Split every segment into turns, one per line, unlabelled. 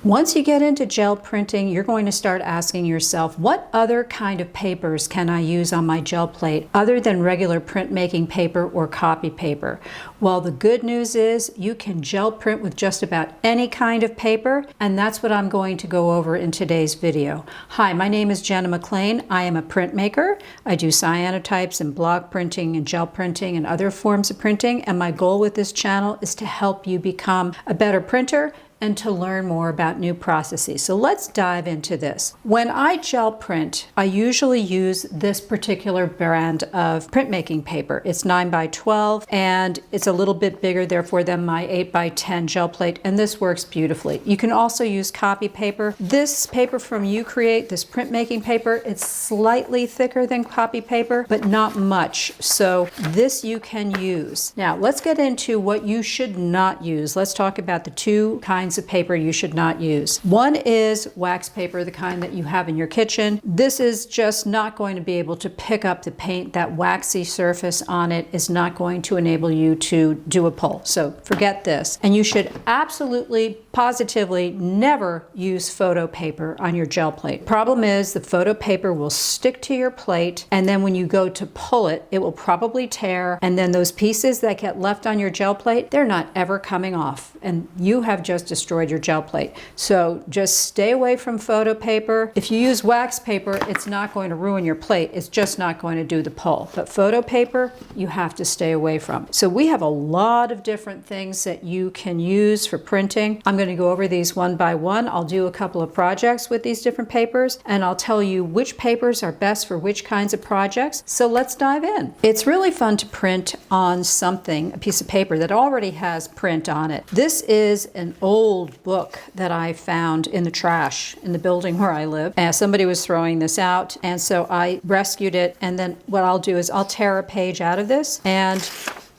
Once you get into gel printing, you're going to start asking yourself, what other kind of papers can I use on my gel plate other than regular printmaking paper or copy paper? Well, the good news is you can gel print with just about any kind of paper, and that's what I'm going to go over in today's video. Hi, my name is Jenna McLean. I am a printmaker. I do cyanotypes and block printing and gel printing and other forms of printing, and my goal with this channel is to help you become a better printer and to learn more about new processes. So let's dive into this. When I gel print, I usually use this particular brand of printmaking paper. It's 9x12 and it's a little bit bigger therefore than my 8x10 gel plate, and this works beautifully. You can also use copy paper. This paper from Ucreate, this printmaking paper, it's slightly thicker than copy paper, but not much. So this you can use. Now let's get into what you should not use. Let's talk about the two kinds of paper you should not use. One is wax paper, the kind that you have in your kitchen. This is just not going to be able to pick up the paint. That waxy surface on it is not going to enable you to do a pull. So forget this. And you should absolutely, positively never use photo paper on your gel plate. Problem is the photo paper will stick to your plate, and then when you go to pull it, it will probably tear, and then those pieces that get left on your gel plate, they're not ever coming off, and you have just destroyed your gel plate. So just stay away from photo paper. If you use wax paper, it's not going to ruin your plate. It's just not going to do the pull. But photo paper, you have to stay away from. So we have a lot of different things that you can use for printing. I'm going to go over these one by one. I'll do a couple of projects with these different papers, and I'll tell you which papers are best for which kinds of projects. So let's dive in. It's really fun to print on something, a piece of paper that already has print on it. This is an old book that I found in the trash in the building where I live. And somebody was throwing this out, and so I rescued it, and then what I'll do is I'll tear a page out of this and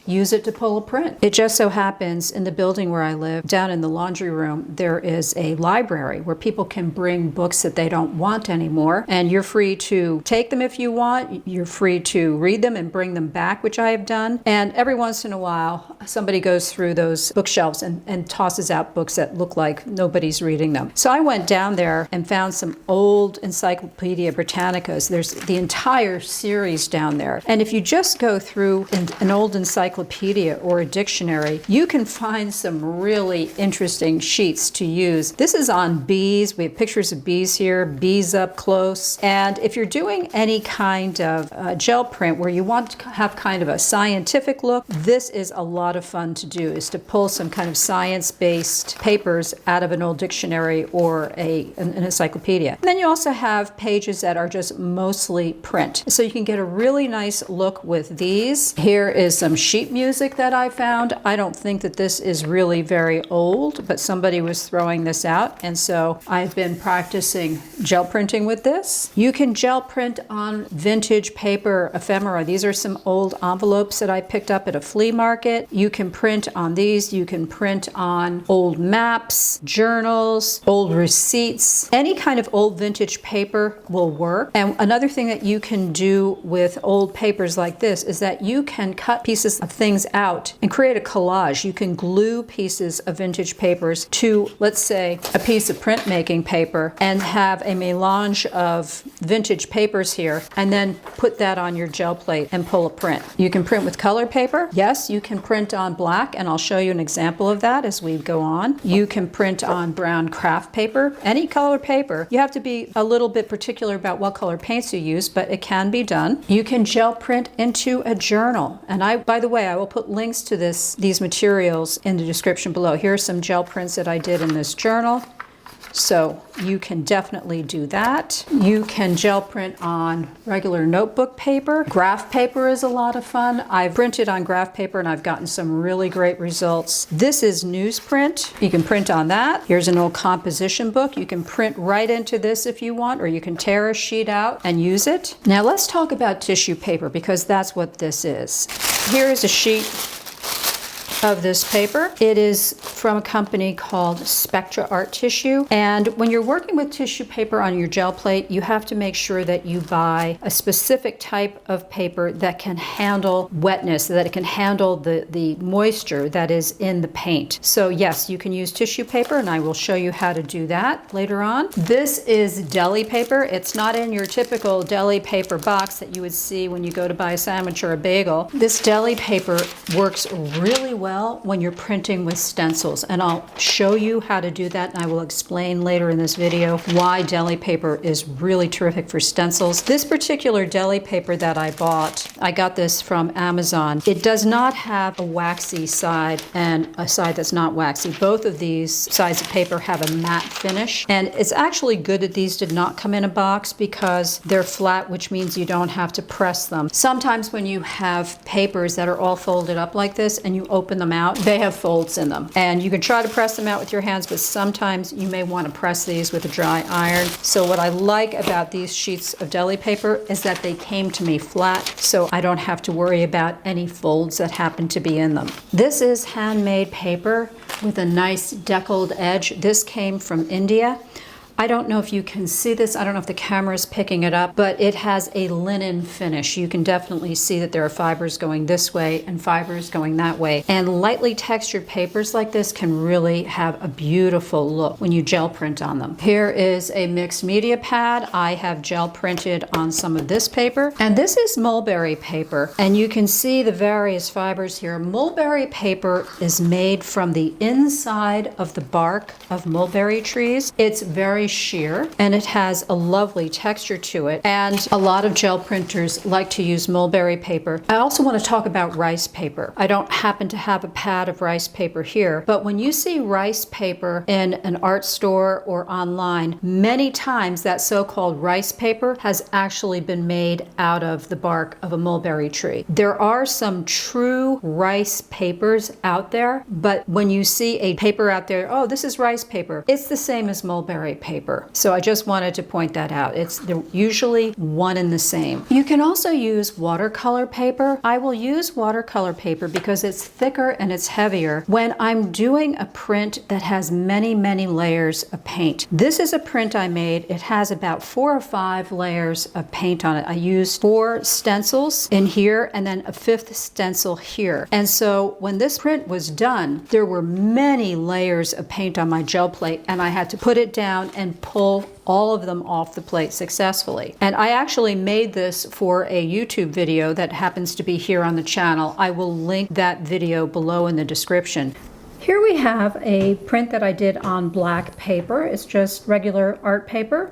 use it to pull a print. It just so happens in the building where I live, down in the laundry room, there is a library where people can bring books that they don't want anymore, and you're free to take them if you want. You're free to read them and bring them back, which I have done. And every once in a while, somebody goes through those bookshelves and tosses out books that look like nobody's reading them. So I went down there and found some old Encyclopedia Britannicas. There's the entire series down there. And if you just go through an old encyclopedia or a dictionary, you can find some really interesting sheets to use. This is on bees. We have pictures of bees here, bees up close. And if you're doing any kind of gel print where you want to have kind of a scientific look, this is a lot of fun to do, is to pull some kind of science-based papers out of an old dictionary or an encyclopedia. And then you also have pages that are just mostly print. So you can get a really nice look with these. Here is some sheet music that I found. I don't think that this is really very old, but somebody was throwing this out, and so I've been practicing gel printing with this. You can gel print on vintage paper ephemera. These are some old envelopes that I picked up at a flea market. You can print on these. You can print on old maps, journals, old receipts. Any kind of old vintage paper will work. And another thing that you can do with old papers like this is that you can cut pieces of things out and create a collage. You can glue pieces of vintage papers to, let's say, a piece of printmaking paper and have a melange of vintage papers here, and then put that on your gel plate and pull a print. You can print with color paper. Yes, you can print on black, and I'll show you an example of that as we go on. You can print on brown craft paper, any color paper. You have to be a little bit particular about what color paints you use, but it can be done. You can gel print into a journal, and by the way, I will put links to these materials in the description below. Here are some gel prints that I did in this journal. So you can definitely do that. You can gel print on regular notebook paper. Graph paper is a lot of fun. I've printed on graph paper and I've gotten some really great results. This is newsprint. You can print on that. Here's an old composition book. You can print right into this if you want, or you can tear a sheet out and use it. Now let's talk about tissue paper, because that's what this is. Here is a sheet of this paper. It is from a company called Spectra Art Tissue. And when you're working with tissue paper on your gel plate, you have to make sure that you buy a specific type of paper that can handle wetness, that it can handle the moisture that is in the paint. So yes, you can use tissue paper, and I will show you how to do that later on. This is deli paper. It's not in your typical deli paper box that you would see when you go to buy a sandwich or a bagel. This deli paper works really well when you're printing with stencils, and I'll show you how to do that, and I will explain later in this video why deli paper is really terrific for stencils. This particular deli paper that I bought, I got this from Amazon. It does not have a waxy side and a side that's not waxy. Both of these sides of paper have a matte finish, and it's actually good that these did not come in a box because they're flat, which means you don't have to press them. Sometimes when you have papers that are all folded up like this and you open them out, they have folds in them, and you can try to press them out with your hands, but sometimes you may want to press these with a dry iron. So what I like about these sheets of deli paper is that they came to me flat, so I don't have to worry about any folds that happen to be in them. This is handmade paper with a nice deckled edge. This came from India. I don't know if you can see this. I don't know if the camera is picking it up, but it has a linen finish. You can definitely see that there are fibers going this way and fibers going that way. And lightly textured papers like this can really have a beautiful look when you gel print on them. Here is a mixed media pad. I have gel printed on some of this paper. And this is mulberry paper. And you can see the various fibers here. Mulberry paper is made from the inside of the bark of mulberry trees. It's very sheer, and it has a lovely texture to it, and a lot of gel printers like to use mulberry paper. I also want to talk about rice paper. I don't happen to have a pad of rice paper here, but when you see rice paper in an art store or online, many times that so-called rice paper has actually been made out of the bark of a mulberry tree. There are some true rice papers out there, but when you see a paper out there, oh, this is rice paper, it's the same as mulberry paper. So I just wanted to point that out. They're usually one and the same. You can also use watercolor paper. I will use watercolor paper because it's thicker and it's heavier when I'm doing a print that has many, many layers of paint. This is a print I made. It has about 4 or 5 layers of paint on it. I used 4 stencils in here and then a 5th stencil here. And so when this print was done, there were many layers of paint on my gel plate, and I had to put it down and pull all of them off the plate successfully. And I actually made this for a YouTube video that happens to be here on the channel. I will link that video below in the description. Here we have a print that I did on black paper. It's just regular art paper.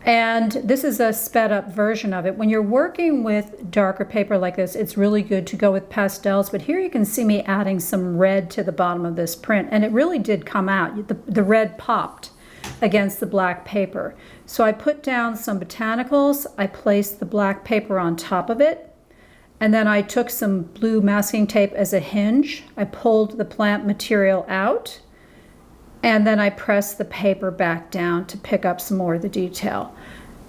And this is a sped up version of it. When you're working with darker paper like this, it's really good to go with pastels, but here you can see me adding some red to the bottom of this print, and it really did come out. The red popped against the black paper. So I put down some botanicals, I placed the black paper on top of it, and then I took some blue masking tape as a hinge. I pulled the plant material out, and then I pressed the paper back down to pick up some more of the detail.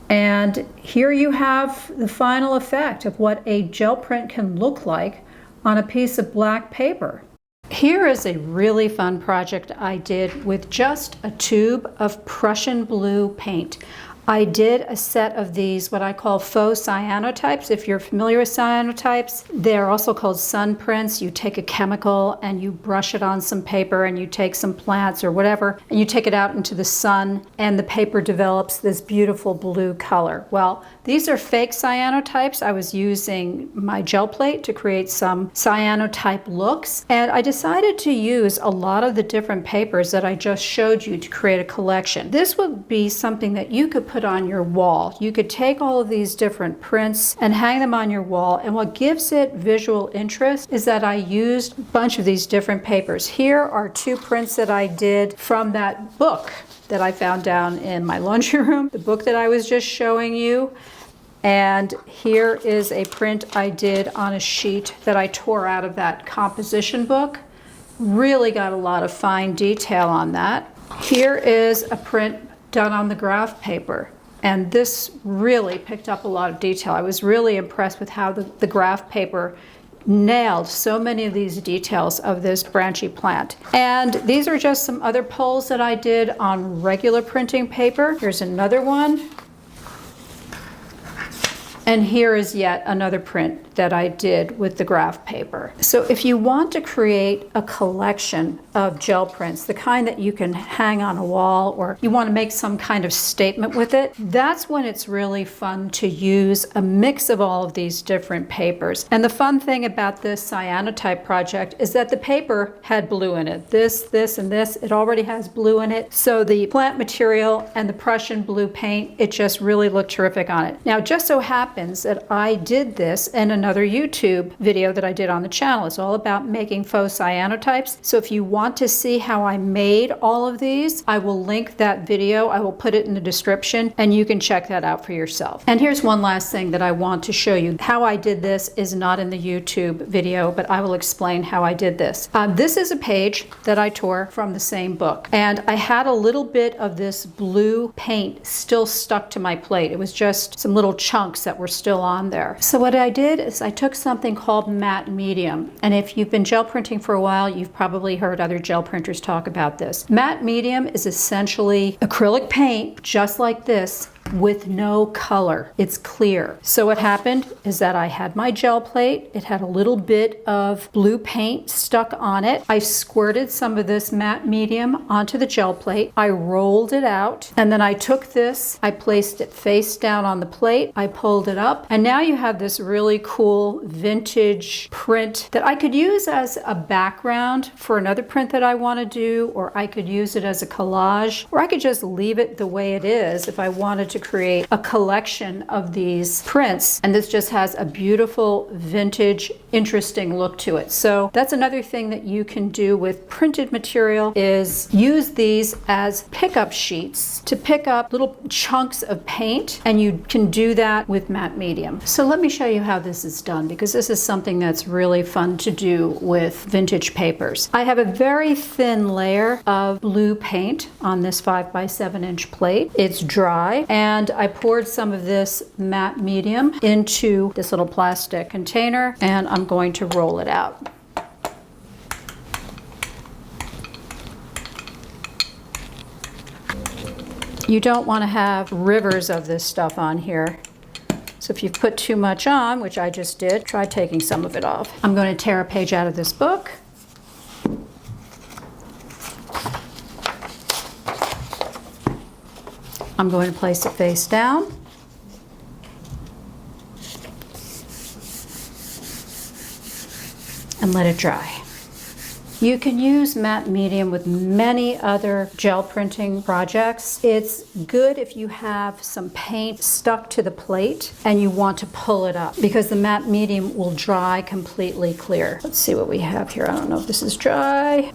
And here you have the final effect of what a gel print can look like on a piece of black paper. Here is a really fun project I did with just a tube of Prussian blue paint. I did a set of these, what I call faux cyanotypes. If you're familiar with cyanotypes, they're also called sun prints. You take a chemical and you brush it on some paper, and you take some plants or whatever, and you take it out into the sun, and the paper develops this beautiful blue color. Well, these are fake cyanotypes. I was using my gel plate to create some cyanotype looks, and I decided to use a lot of the different papers that I just showed you to create a collection. This would be something that you could put on your wall. You could take all of these different prints and hang them on your wall, and what gives it visual interest is that I used a bunch of these different papers. Here are 2 prints that I did from that book that I found down in my laundry room, the book that I was just showing you. And here is a print I did on a sheet that I tore out of that composition book. Really got a lot of fine detail on that. Here is a print done on the graph paper, and this really picked up a lot of detail. I was really impressed with how the graph paper nailed so many of these details of this branchy plant. And these are just some other pulls that I did on regular printing paper. Here's another one. And here is yet another print that I did with the graph paper. So if you want to create a collection of gel prints, the kind that you can hang on a wall, or you want to make some kind of statement with it, that's when it's really fun to use a mix of all of these different papers. And the fun thing about this cyanotype project is that the paper had blue in it. This, and this, it already has blue in it. So the plant material and the Prussian blue paint, it just really looked terrific on it. Now, just so happens that I did this in another YouTube video that I did on the channel. It's all about making faux cyanotypes. So if you want to see how I made all of these, I will link that video. I will put it in the description and you can check that out for yourself. And here's one last thing that I want to show you. How I did this is not in the YouTube video, but I will explain how I did this. This is a page that I tore from the same book, and I had a little bit of this blue paint still stuck to my plate. It was just some little chunks that were still on there. So what I did is I took something called matte medium, and if you've been gel printing for a while, you've probably heard other gel printers talk about this. Matte medium is essentially acrylic paint just like this, with no color. It's clear. So what happened is that I had my gel plate. It had a little bit of blue paint stuck on it. I squirted some of this matte medium onto the gel plate. I rolled it out, and then I took this, I placed it face down on the plate. I pulled it up, and now you have this really cool vintage print that I could use as a background for another print that I want to do, or I could use it as a collage, or I could just leave it the way it is if I wanted to create a collection of these prints. And this just has a beautiful vintage, interesting look to it. So that's another thing that you can do with printed material, is use these as pickup sheets to pick up little chunks of paint, and you can do that with matte medium. So let me show you how this is done, because this is something that's really fun to do with vintage papers. I have a very thin layer of blue paint on this 5x7-inch plate. It's dry, and I poured some of this matte medium into this little plastic container, and I'm going to roll it out. You don't want to have rivers of this stuff on here. So if you've put too much on, which I just did, try taking some of it off. I'm going to tear a page out of this book. I'm going to place it face down. And let it dry. You can use matte medium with many other gel printing projects. It's good if you have some paint stuck to the plate and you want to pull it up, because the matte medium will dry completely clear. Let's see what we have here. I don't know if this is dry.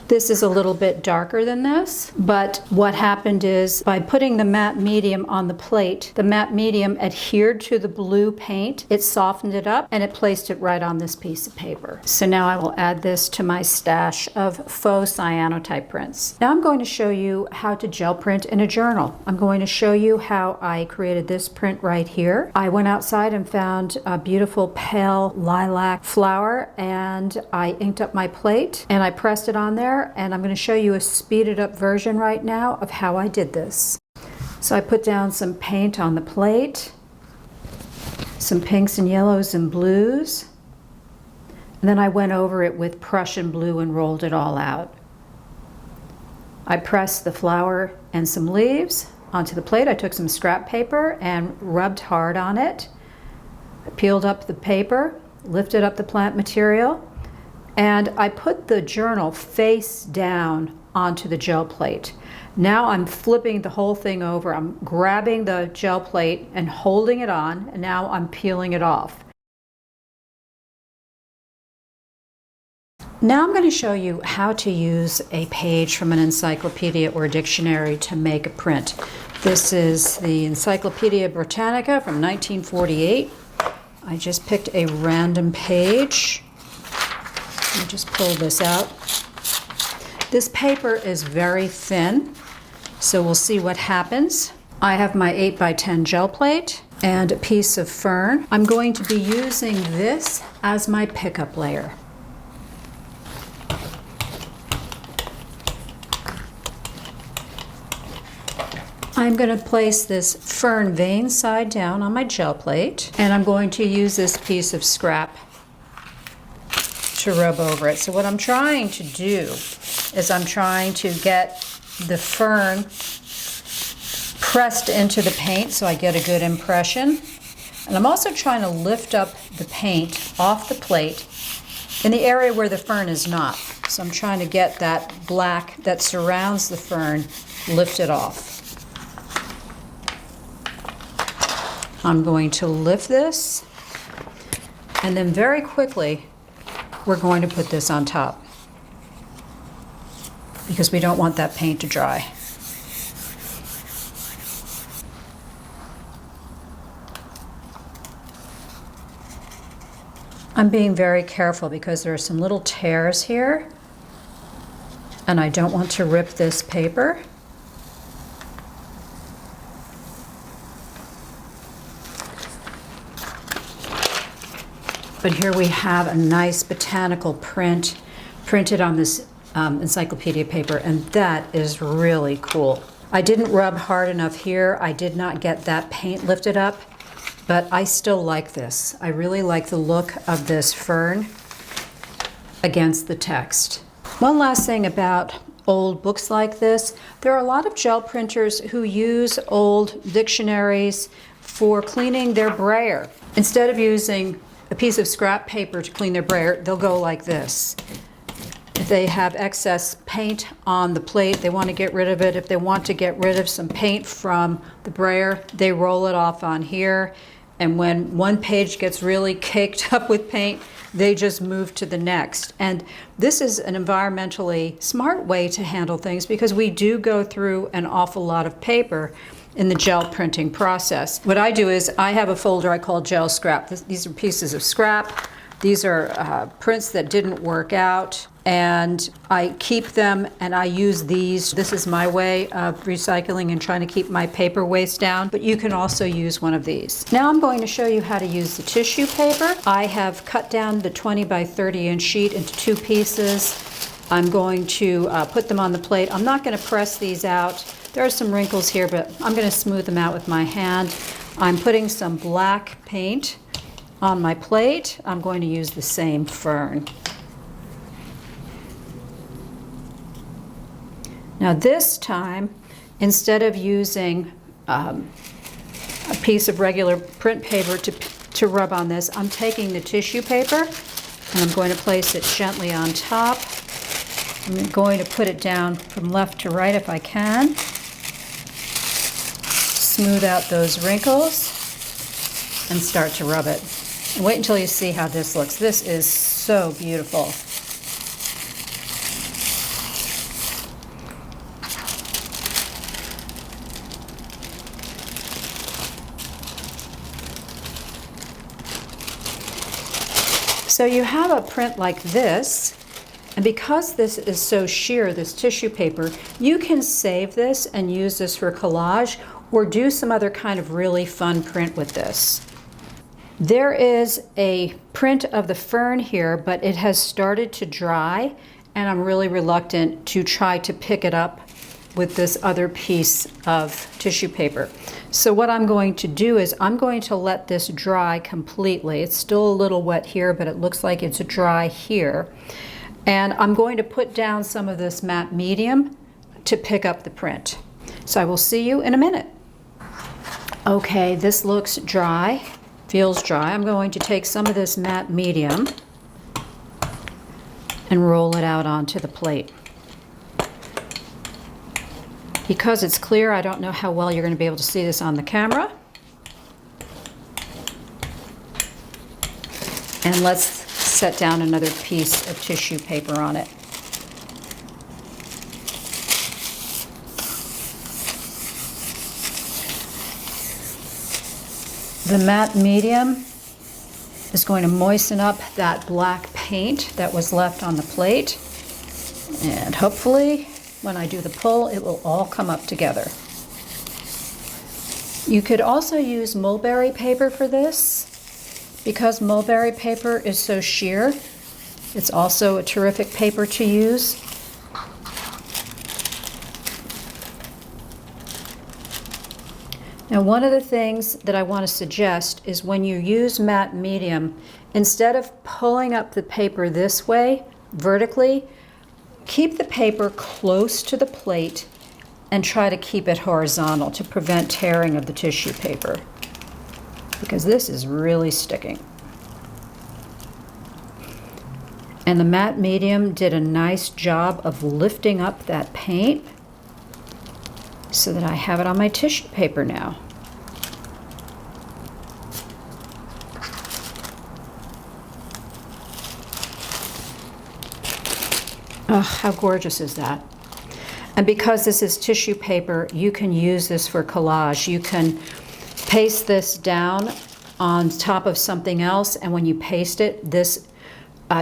This is a little bit darker than this, but what happened is by putting the matte medium on the plate, the matte medium adhered to the blue paint, it softened it up, and it placed it right on this piece of paper. So now I will add this to my stash of faux cyanotype prints. Now I'm going to show you how to gel print in a journal. I'm going to show you how I created this print right here. I went outside and found a beautiful pale lilac flower, and I inked up my plate and I pressed it on there. And I'm going to show you a speeded up version right now of how I did this. So I put down some paint on the plate, some pinks and yellows and blues, and then I went over it with Prussian blue and rolled it all out. I pressed the flower and some leaves onto the plate. I took some scrap paper and rubbed hard on it. I peeled up the paper, lifted up the plant material, and I put the journal face down onto the gel plate. Now I'm flipping the whole thing over. I'm grabbing the gel plate and holding it on, and now I'm peeling it off. Now I'm going to show you how to use a page from an encyclopedia or dictionary to make a print. This is the Encyclopedia Britannica from 1948. I just picked a random page. Let me just pull this out. This paper is very thin, So we'll see what happens. I have my 8x10 gel plate and a piece of fern. I'm going to be using this as my pickup layer. I'm going to place this fern vein side down on my gel plate, and I'm going to use this piece of scrap to rub over it. So what I'm trying to do is I'm trying to get the fern pressed into the paint so I get a good impression. And I'm also trying to lift up the paint off the plate in the area where the fern is not. So I'm trying to get that black that surrounds the fern lifted off. I'm going to lift this, and then very quickly we're going to put this on top because we don't want that paint to dry. I'm being very careful because there are some little tears here, and I don't want to rip this paper. But here we have a nice botanical print printed on this encyclopedia paper, and that is really cool. I didn't rub hard enough here. I did not get that paint lifted up, but I still like this. I really like the look of this fern against the text. One last thing about old books like this, there are a lot of gel printers who use old dictionaries for cleaning their braille. Instead of using a piece of scrap paper to clean their braille, they'll go like this. If they have excess paint on the plate, they want to get rid of it. If they want to get rid of some paint from the braille, they roll it off on here. And when one page gets really caked up with paint, they just move to the next. And this is an environmentally smart way to handle things because we do go through an awful lot of paper in the gel printing process. What I do is I have a folder I call gel scrap. These are pieces of scrap. These are prints that didn't work out, and I keep them and I use these. This is my way of recycling and trying to keep my paper waste down, but you can also use one of these. Now I'm going to show you how to use the tissue paper. I have cut down the 20 by 30 inch sheet into 2 pieces. I'm going to put them on the plate. I'm not going to press these out. There are some wrinkles here, but I'm going to smooth them out with my hand. I'm putting some black paint on my plate. I'm going to use the same fern. Now this time, instead of using a piece of regular print paper to rub on this, I'm taking the tissue paper and I'm going to place it gently on top. I'm going to put it down from left to right if I can. Smooth out those wrinkles and start to rub it. And wait until you see how this looks. This is so beautiful. So you have a print like this, and because this is so sheer, this tissue paper, you can save this and use this for collage or do some other kind of really fun print with this. There is a print of the fern here, but it has started to dry, and I'm really reluctant to try to pick it up with this other piece of tissue paper. So what I'm going to do is I'm going to let this dry completely. It's still a little wet here, but it looks like it's dry here. And I'm going to put down some of this matte medium to pick up the print. So I will see you in a minute. Okay, this looks dry, feels dry. I'm going to take some of this matte medium and roll it out onto the plate. Because it's clear, I don't know how well you're going to be able to see this on the camera. And let's set down another piece of tissue paper on it. The matte medium is going to moisten up that black paint that was left on the plate, and hopefully when I do the pull, it will all come up together. You could also use mulberry paper for this. Because mulberry paper is so sheer, it's also a terrific paper to use. Now, one of the things that I want to suggest is when you use matte medium, instead of pulling up the paper this way, vertically, keep the paper close to the plate and try to keep it horizontal to prevent tearing of the tissue paper, because this is really sticking. And the matte medium did a nice job of lifting up that paint so that I have it on my tissue paper now. Oh, how gorgeous is that? And because this is tissue paper, you can use this for collage. You can paste this down on top of something else, and when you paste it, this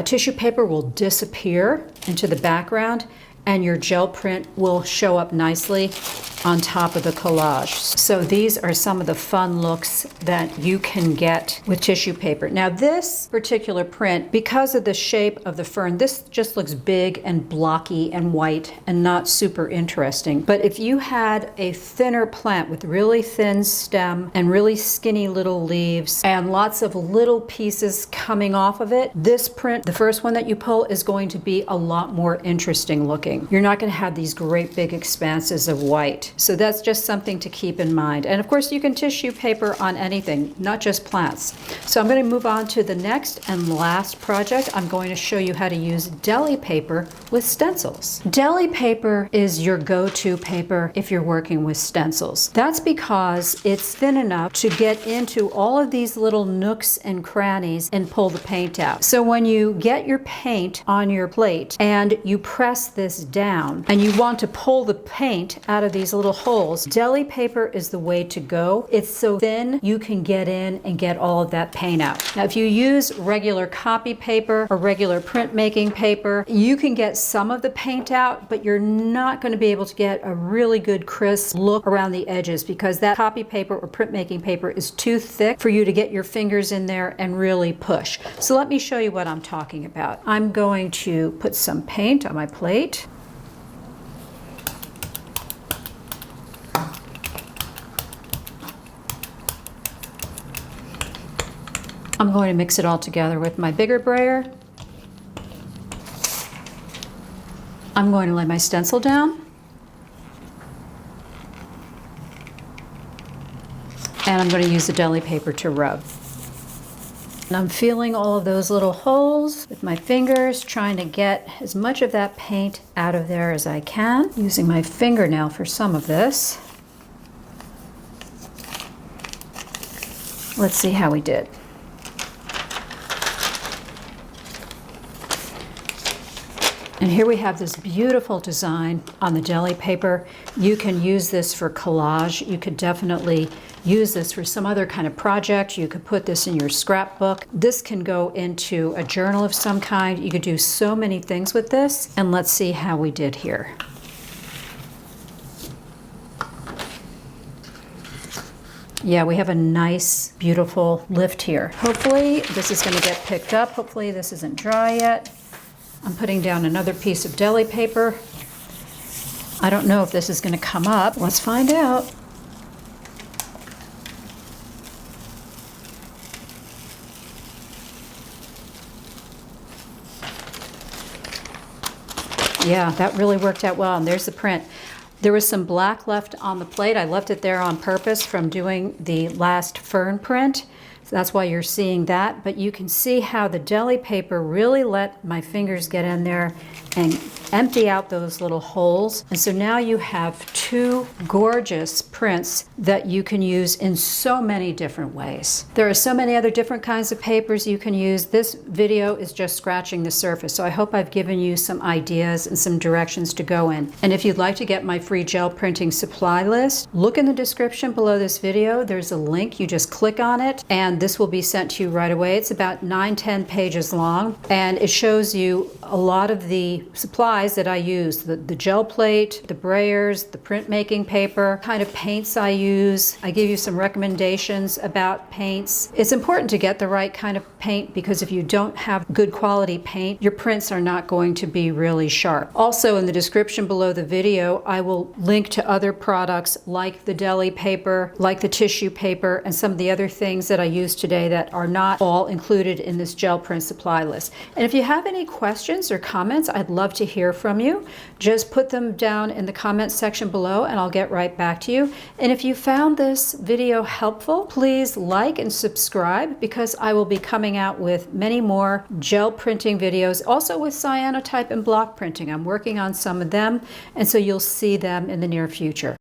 tissue paper will disappear into the background, and your gel print will show up nicely on top of the collage. So these are some of the fun looks that you can get with tissue paper. Now this particular print, because of the shape of the fern, this just looks big and blocky and white and not super interesting. But if you had a thinner plant with really thin stem and really skinny little leaves and lots of little pieces coming off of it, this print, the first one that you pull, is going to be a lot more interesting looking. You're not going to have these great big expanses of white. So that's just something to keep in mind. And of course, you can tissue paper on anything, not just plants. So I'm going to move on to the next and last project. I'm going to show you how to use deli paper with stencils. Deli paper is your go-to paper if you're working with stencils. That's because it's thin enough to get into all of these little nooks and crannies and pull the paint out. So when you get your paint on your plate and you press this down and you want to pull the paint out of these little holes, deli paper is the way to go. It's so thin you can get in and get all of that paint out. Now if you use regular copy paper or regular printmaking paper, you can get some of the paint out, but you're not going to be able to get a really good crisp look around the edges because that copy paper or printmaking paper is too thick for you to get your fingers in there and really push. So let me show you what I'm talking about. I'm going to put some paint on my plate. I'm going to mix it all together with my bigger brayer. I'm going to lay my stencil down. And I'm going to use the deli paper to rub. And I'm feeling all of those little holes with my fingers, trying to get as much of that paint out of there as I can, using my fingernail for some of this. Let's see how we did. And here we have this beautiful design on the deli paper. You can use this for collage. You could definitely use this for some other kind of project. You could put this in your scrapbook. This can go into a journal of some kind. You could do so many things with this. And let's see how we did here. Yeah, we have a nice, beautiful lift here. Hopefully this is going to get picked up. Hopefully this isn't dry yet. I'm putting down another piece of deli paper. I don't know if this is going to come up. Let's find out. Yeah, that really worked out well. And there's the print. There was some black left on the plate. I left it there on purpose from doing the last fern print. So that's why you're seeing that, but you can see how the deli paper really let my fingers get in there and empty out those little holes. And so now you have two gorgeous prints that you can use in so many different ways. There are so many other different kinds of papers you can use. This video is just scratching the surface, so I hope I've given you some ideas and some directions to go in. And if you'd like to get my free gel printing supply list, look in the description below this video. There's a link. You just click on it, and this will be sent to you right away. It's about 9-10 pages long, and it shows you a lot of the supplies that I use, the gel plate, the brayers, the printmaking paper, kind of paints I use. I give you some recommendations about paints. It's important to get the right kind of paint because if you don't have good quality paint, your prints are not going to be really sharp. Also, in the description below the video, I will link to other products like the Deli paper, like the tissue paper, and some of the other things that I use today that are not all included in this gel print supply list. And if you have any questions or comments, I'd love to hear from you. Just put them down in the comments section below and I'll get right back to you. And if you found this video helpful, please like and subscribe because I will be coming out with many more gel printing videos, also with cyanotype and block printing. I'm working on some of them, and so you'll see them in the near future.